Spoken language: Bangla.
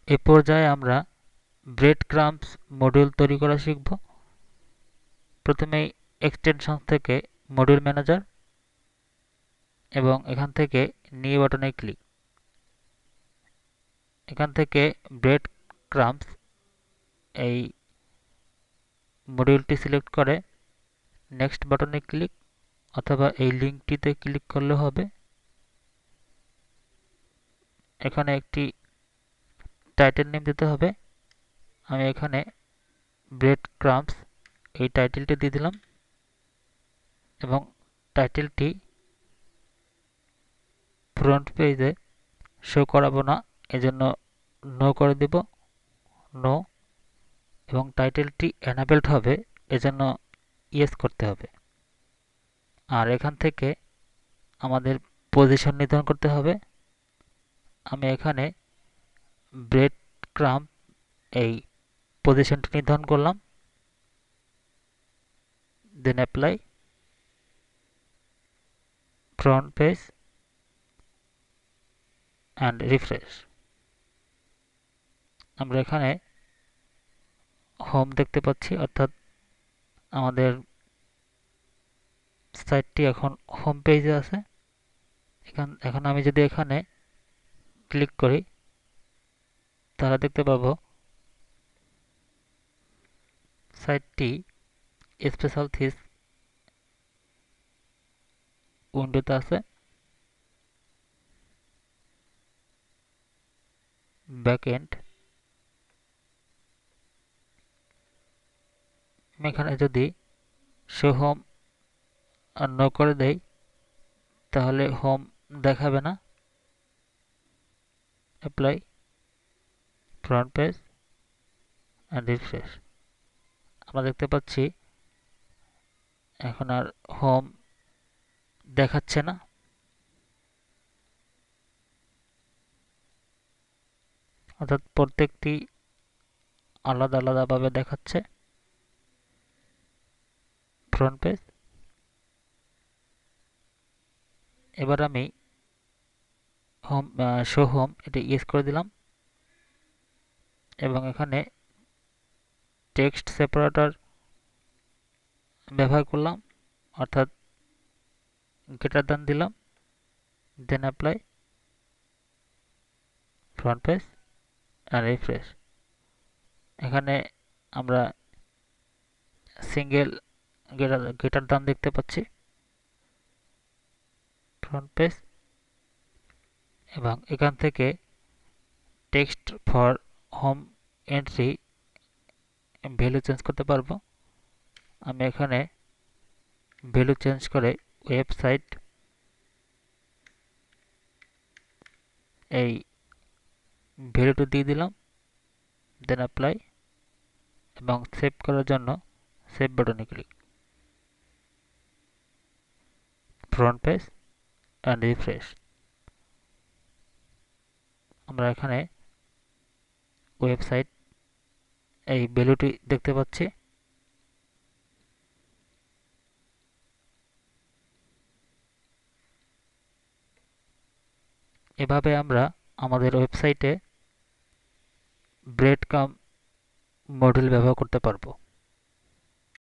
এ পর্যায়ে আমরা ব্রেড ক্রাম্বস মডিউল তৈরি করা শিখব। প্রথমেই এক্সটেনশন থেকে মডিউল ম্যানেজার এবং এখান থেকে নিউ বাটনে ক্লিক। এখান থেকে ব্রেড ক্রাম্বস এই মডিউলটি সিলেক্ট করে নেক্সট বাটনে ক্লিক অথবা এই লিঙ্কটিতে ক্লিক করলে হবে। এখানে একটি টাইটেল নেম দিতে হবে। আমি এখানে ব্রেড ক্রাম্বস এই টাইটেলটি দিয়ে দিলাম এবং টাইটেলটি ফ্রন্ট পেজে শো করাবো না, এজন্য নো করে দিব, নো। এবং টাইটেলটি এনাবেলড হবে, এজন্য ইয়েস করতে হবে। আর এখান থেকে আমাদের পজিশন নির্ধারণ করতে হবে। আমি এখানে ব্রেড ক্রাম্ব এই পজিশনটি নির্ধারণ করলাম, then apply, front page and refresh. আমরা এখানে হোম দেখতে পাচ্ছি, অর্থাৎ আমাদের সাইটটি এখন হোম পেজে আছে। এখন আমি যদি এখানে ক্লিক করি তাহলে দেখতে পাবো সাইটটি স্পেশাল থিস উইন্ডোতে আছে। ব্যাকএন্ড এখানে যদি শো হোম আর নো করে দেই তাহলে হোম দেখাবে না। Apply, front page and refresh. আমরা দেখতে পাচ্ছি এখন আর হোম দেখাচ্ছে না। অর্থাৎ প্রত্যেকটি আলাদা আলাদাভাবে দেখাচ্ছে। Front page. এবার আমি হোম শো হোম এটা ইয়েস করে দিলাম এবং এখানে টেক্সট সেপারেটর ব্যবহার করলাম, অর্থাৎ গ্রেটার দ্যান দিলাম, then apply, front page and refresh. এখানে আমরা সিঙ্গেল গ্রেটার দ্যান দেখতে পাচ্ছি। ফ্রন্ট পেজ এবং এখান থেকে text for home entry value change করতে পারবো। আমি এখানে ভ্যালু চেঞ্জ করে ওয়েবসাইট এই ভ্যালুটি দিয়ে দিলাম, দেন অ্যাপ্লাই এবং সেভ করার জন্য সেভ বাটনে click. Front page and refresh. আমরা এখানে ওয়েবসাইট এই ভ্যালুটি দেখতে পাচ্ছি। এভাবে আমরা আমাদের ওয়েবসাইটে ব্রেড ক্রাম্ব মডিউল ব্যবহার করতে পারবো।